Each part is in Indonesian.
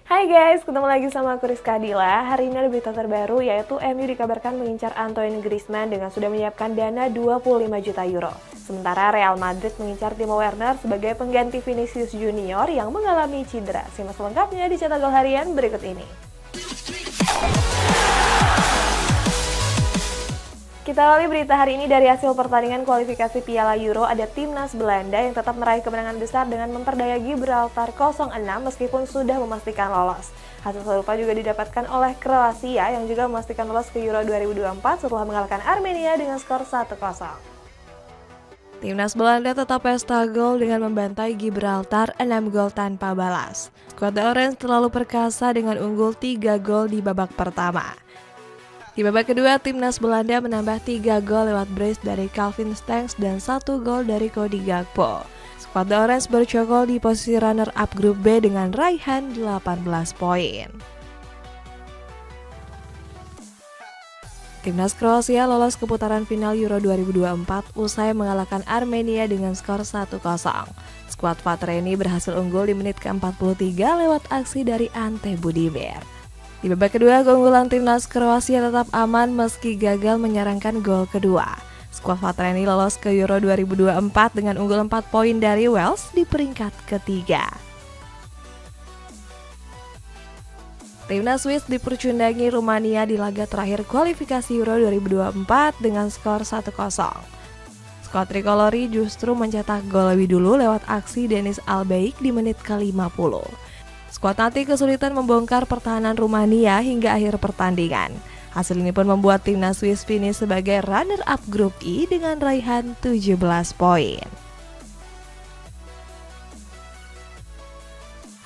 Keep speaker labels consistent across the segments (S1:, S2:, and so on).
S1: Hai guys, ketemu lagi sama aku Rizka Adila. Hari ini ada berita terbaru yaitu MU dikabarkan mengincar Antoine Griezmann dengan sudah menyiapkan dana 25 juta euro. Sementara Real Madrid mengincar Timo Werner sebagai pengganti Vinicius Junior yang mengalami cedera. Simak selengkapnya di Cetak Gol Harian berikut ini. Kita awali berita hari ini dari hasil pertandingan kualifikasi Piala Euro. Ada timnas Belanda yang tetap meraih kemenangan besar dengan memperdaya Gibraltar 0-6 meskipun sudah memastikan lolos. Hasil serupa juga didapatkan oleh Kroasia yang juga memastikan lolos ke Euro 2024 setelah mengalahkan Armenia dengan skor 1-0. Timnas Belanda tetap pesta gol dengan membantai Gibraltar 6 gol tanpa balas. Skuad The Orange terlalu perkasa dengan unggul 3 gol di babak pertama. Di babak kedua, timnas Belanda menambah 3 gol lewat brace dari Calvin Stengs dan 1 gol dari Cody Gakpo. Skuad The Orange bercokol di posisi runner-up grup B dengan raihan 18 poin. Timnas Kroasia lolos ke putaran final Euro 2024 usai mengalahkan Armenia dengan skor 1-0. Skuad Vatreni berhasil unggul di menit ke-43 lewat aksi dari Ante Budimir. Di babak kedua, keunggulan timnas Kroasia tetap aman meski gagal menyerangkan gol kedua. Skuad Vatreni lolos ke Euro 2024 dengan unggul 4 poin dari Wales di peringkat ketiga. Timnas Swiss dipercundangi Rumania di laga terakhir kualifikasi Euro 2024 dengan skor 1-0. Skuad Tricolori justru mencetak gol lebih dulu lewat aksi Denis Albeik di menit ke-50. Skuad nanti kesulitan membongkar pertahanan Rumania hingga akhir pertandingan. Hasil ini pun membuat timnas Swiss finish sebagai runner-up grup I dengan raihan 17 poin.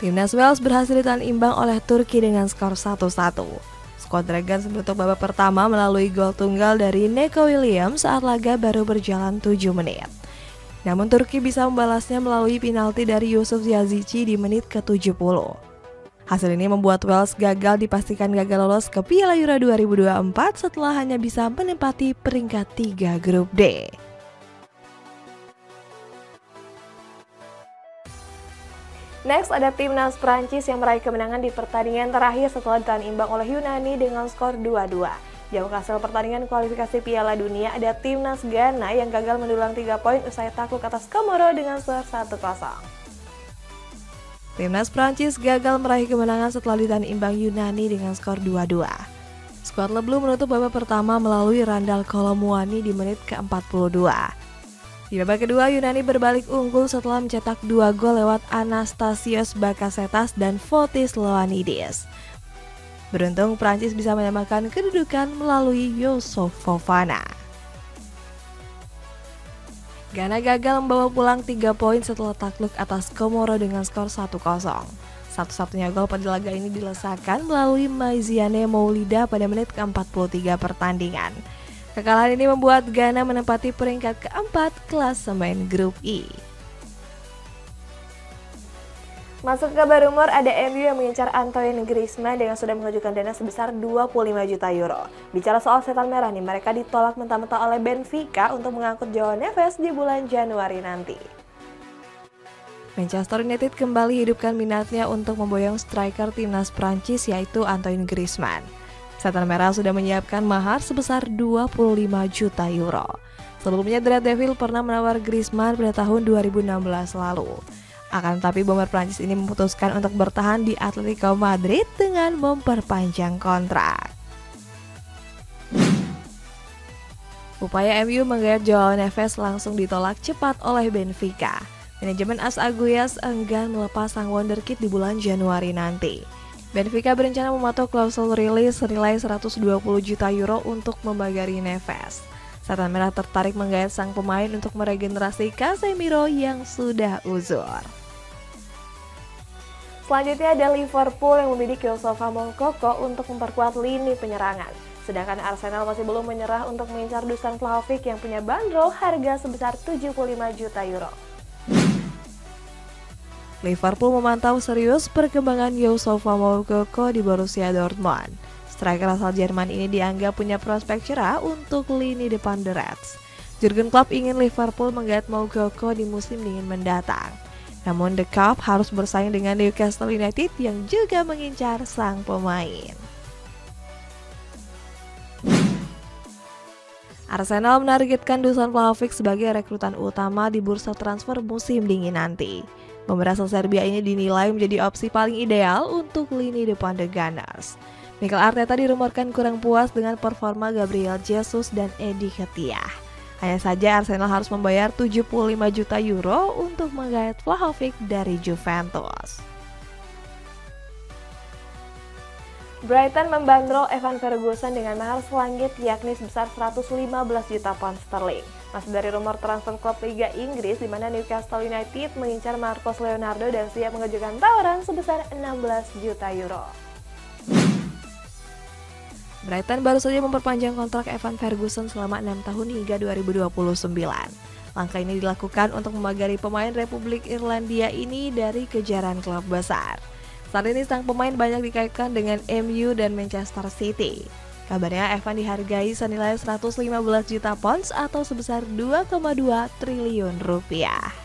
S1: Timnas Wales berhasil ditahan imbang oleh Turki dengan skor 1-1. Skuad Dragons menutup babak pertama melalui gol tunggal dari Neco Williams saat laga baru berjalan 7 menit. Namun Turki bisa membalasnya melalui penalti dari Yusuf Yazici di menit ke-70. Hasil ini membuat Wales dipastikan gagal lolos ke Piala Euro 2024 setelah hanya bisa menempati peringkat 3 grup D. Next ada timnas Prancis yang meraih kemenangan di pertandingan terakhir setelah ditahan imbang oleh Yunani dengan skor 2-2. Jauh hasil pertandingan kualifikasi Piala Dunia, ada timnas Ghana yang gagal mendulang 3 poin usai takluk atas Komoro dengan skor 1-0. Timnas Prancis gagal meraih kemenangan setelah ditahan imbang Yunani dengan skor 2-2. Skuad Le Bleu menutup babak pertama melalui Randal Kolo Muani di menit ke-42. Di babak kedua, Yunani berbalik unggul setelah mencetak 2 gol lewat Anastasios Bakasetas dan Fotis Ioannidis. Beruntung Prancis bisa menyamakan kedudukan melalui Youssouf Fofana. Ghana gagal membawa pulang 3 poin setelah takluk atas Komoro dengan skor 1-0. Satu-satunya gol pada laga ini dilesakan melalui Maiziane Moulida pada menit ke-43 pertandingan. Kekalahan ini membuat Ghana menempati peringkat keempat klasemen grup I. Masuk ke kabar umur, ada MU yang mengincar Antoine Griezmann dengan sudah mengajukan dana sebesar 25 juta euro. Bicara soal setan merah nih, mereka ditolak mentah-mentah oleh Benfica untuk mengangkut Joao Neves di bulan Januari nanti. Manchester United kembali hidupkan minatnya untuk memboyong striker timnas Prancis yaitu Antoine Griezmann. Setan merah sudah menyiapkan mahar sebesar 25 juta euro. Sebelumnya The Red Devil pernah menawar Griezmann pada tahun 2016 lalu. Akan tetapi bomber Prancis ini memutuskan untuk bertahan di Atletico Madrid dengan memperpanjang kontrak. Upaya MU menggait Joao Neves langsung ditolak cepat oleh Benfica. Manajemen AS Aguias enggan melepas sang wonderkid di bulan Januari nanti. Benfica berencana mematok klausul rilis senilai 120 juta euro untuk membagari Neves. Setan merah tertarik menggait sang pemain untuk meregenerasi Casemiro yang sudah uzur. Selanjutnya ada Liverpool yang membidik Youssoufa Moukoko untuk memperkuat lini penyerangan. Sedangkan Arsenal masih belum menyerah untuk mengincar Dusan Vlahovic yang punya bandrol harga sebesar 75 juta euro. Liverpool memantau serius perkembangan Youssoufa Moukoko di Borussia Dortmund. Striker asal Jerman ini dianggap punya prospek cerah untuk lini depan The Reds. Jurgen Klopp ingin Liverpool menggait Moukoko di musim dingin mendatang. Namun The Cup harus bersaing dengan Newcastle United yang juga mengincar sang pemain. Arsenal menargetkan Dusan Vlahovic sebagai rekrutan utama di bursa transfer musim dingin nanti. Pemain asal Serbia ini dinilai menjadi opsi paling ideal untuk lini depan The Gunners. Mikel Arteta dirumorkan kurang puas dengan performa Gabriel Jesus dan Eddie Nketiah. Hanya saja Arsenal harus membayar 75 juta euro untuk menggait Vlahovic dari Juventus. Brighton membandrol Evan Ferguson dengan mahar selangit yakni sebesar 115 juta pound sterling. Masih dari rumor transfer klub Liga Inggris di mana Newcastle United mengincar Marcos Leonardo dan siap mengajukan tawaran sebesar 16 juta euro. Brighton baru saja memperpanjang kontrak Evan Ferguson selama 6 tahun hingga 2029. Langkah ini dilakukan untuk memagari pemain Republik Irlandia ini dari kejaran klub besar. Saat ini sang pemain banyak dikaitkan dengan MU dan Manchester City. Kabarnya Evan dihargai senilai 115 juta pounds atau sebesar 2,2 triliun rupiah.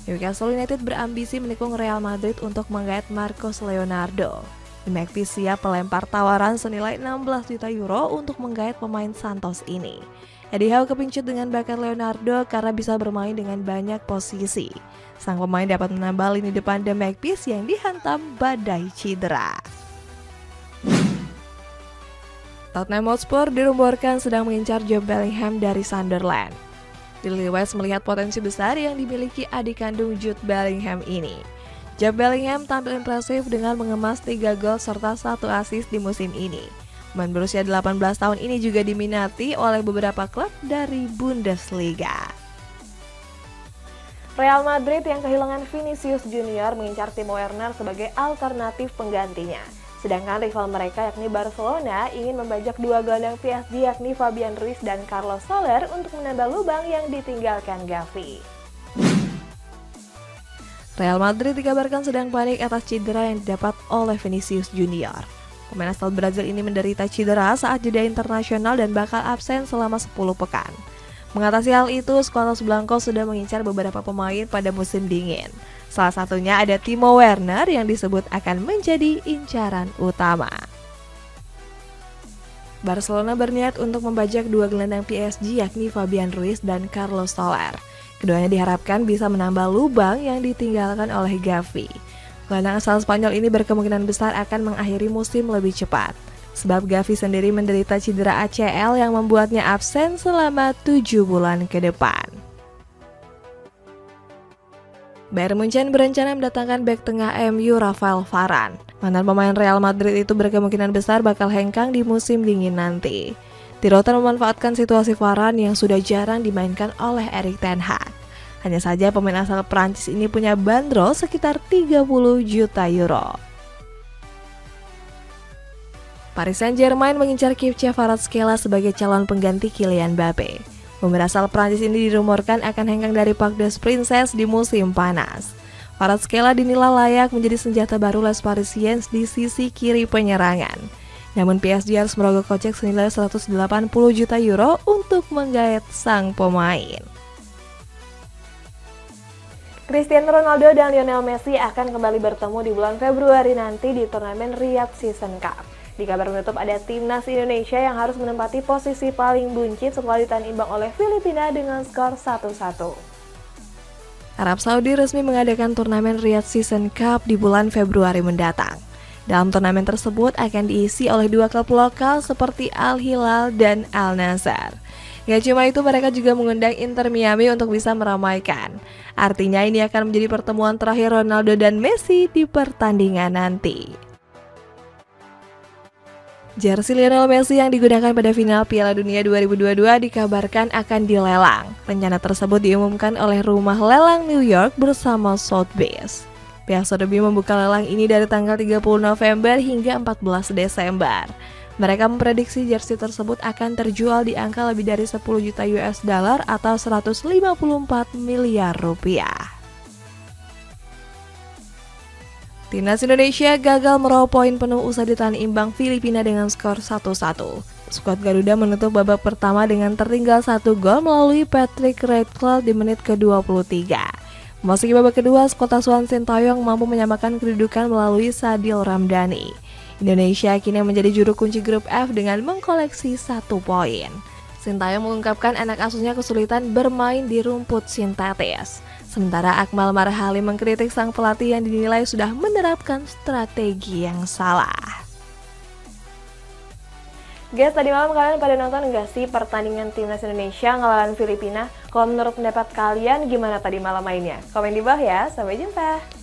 S1: Newcastle United berambisi menikung Real Madrid untuk menggait Marcos Leonardo. The Magpies siap melempar tawaran senilai 16 juta euro untuk menggait pemain Santos ini. Eddie Howe kepincut dengan bakat Leonardo karena bisa bermain dengan banyak posisi. Sang pemain dapat menambah lini depan The Magpies yang dihantam badai cedera. Tottenham Hotspur dirumorkan sedang mengincar Jude Bellingham dari Sunderland. Daily West melihat potensi besar yang dimiliki adik kandung Jude Bellingham ini. Jude Bellingham tampil impresif dengan mengemas 3 gol serta 1 assist di musim ini. Pemain berusia 18 tahun ini juga diminati oleh beberapa klub dari Bundesliga. Real Madrid yang kehilangan Vinicius Junior mengincar Timo Werner sebagai alternatif penggantinya. Sedangkan rival mereka yakni Barcelona ingin membajak 2 gelandang PSG yakni Fabian Ruiz dan Carlos Soler untuk menambah lubang yang ditinggalkan Gavi. Real Madrid dikabarkan sedang panik atas cedera yang didapat oleh Vinicius Junior. Pemain asal Brazil ini menderita cedera saat jeda internasional dan bakal absen selama 10 pekan. Mengatasi hal itu, skuad Los Blancos sudah mengincar beberapa pemain pada musim dingin. Salah satunya ada Timo Werner yang disebut akan menjadi incaran utama. Barcelona berniat untuk membajak 2 gelandang PSG yakni Fabian Ruiz dan Carlos Soler. Keduanya diharapkan bisa menambah lubang yang ditinggalkan oleh Gavi. Gelandang asal Spanyol ini berkemungkinan besar akan mengakhiri musim lebih cepat. Sebab Gavi sendiri menderita cedera ACL yang membuatnya absen selama 7 bulan ke depan. Bayern Munchen berencana mendatangkan bek tengah MU Rafael Varane. Mantan pemain Real Madrid itu berkemungkinan besar bakal hengkang di musim dingin nanti. Tirotan memanfaatkan situasi Varane yang sudah jarang dimainkan oleh Erik ten Hag. Hanya saja pemain asal Prancis ini punya bandrol sekitar 30 juta euro. Paris Saint-Germain mengincar Khepcha Kvaratskhelia sebagai calon pengganti Kylian Mbappe. Pemain asal Prancis ini dirumorkan akan hengkang dari Parc des Princes di musim panas. Kvaratskhelia dinilai layak menjadi senjata baru Les Parisiens di sisi kiri penyerangan. Namun PSG harus merogoh kocek senilai 180 juta euro untuk menggait sang pemain. Cristiano Ronaldo dan Lionel Messi akan kembali bertemu di bulan Februari nanti di turnamen Riyadh Season Cup. Di kabar penutup ada timnas Indonesia yang harus menempati posisi paling buncit setelah ditahan imbang oleh Filipina dengan skor 1-1. Arab Saudi resmi mengadakan turnamen Riyadh Season Cup di bulan Februari mendatang. Dalam turnamen tersebut akan diisi oleh 2 klub lokal seperti Al Hilal dan Al Nassr. Gak cuma itu, mereka juga mengundang Inter Miami untuk bisa meramaikan. Artinya ini akan menjadi pertemuan terakhir Ronaldo dan Messi di pertandingan nanti. Jersey Lionel Messi yang digunakan pada final Piala Dunia 2022 dikabarkan akan dilelang. Rencana tersebut diumumkan oleh rumah lelang New York bersama Sotheby's. Pihak Sotheby's membuka lelang ini dari tanggal 30 November hingga 14 Desember. Mereka memprediksi jersey tersebut akan terjual di angka lebih dari 10 juta US dollar atau 154 miliar rupiah. Timnas Indonesia gagal meraup poin penuh usai ditahan imbang Filipina dengan skor 1-1. skuad Garuda menutup babak pertama dengan tertinggal 1 gol melalui Patrick Redcliffe di menit ke-23. Memasuki babak kedua, skuad asuhan Sintayong mampu menyamakan kedudukan melalui Sadil Ramdhani. Indonesia kini menjadi juru kunci grup F dengan mengkoleksi 1 poin. Sintayong mengungkapkan anak asuhnya kesulitan bermain di rumput sintetis. Sementara Akmal Marhali mengkritik sang pelatih yang dinilai sudah menerapkan strategi yang salah. Guys, tadi malam kalian pada nonton nggak sih pertandingan Timnas Indonesia ngelawan Filipina? Kalau menurut pendapat kalian gimana tadi malam mainnya? Komen di bawah ya, sampai jumpa!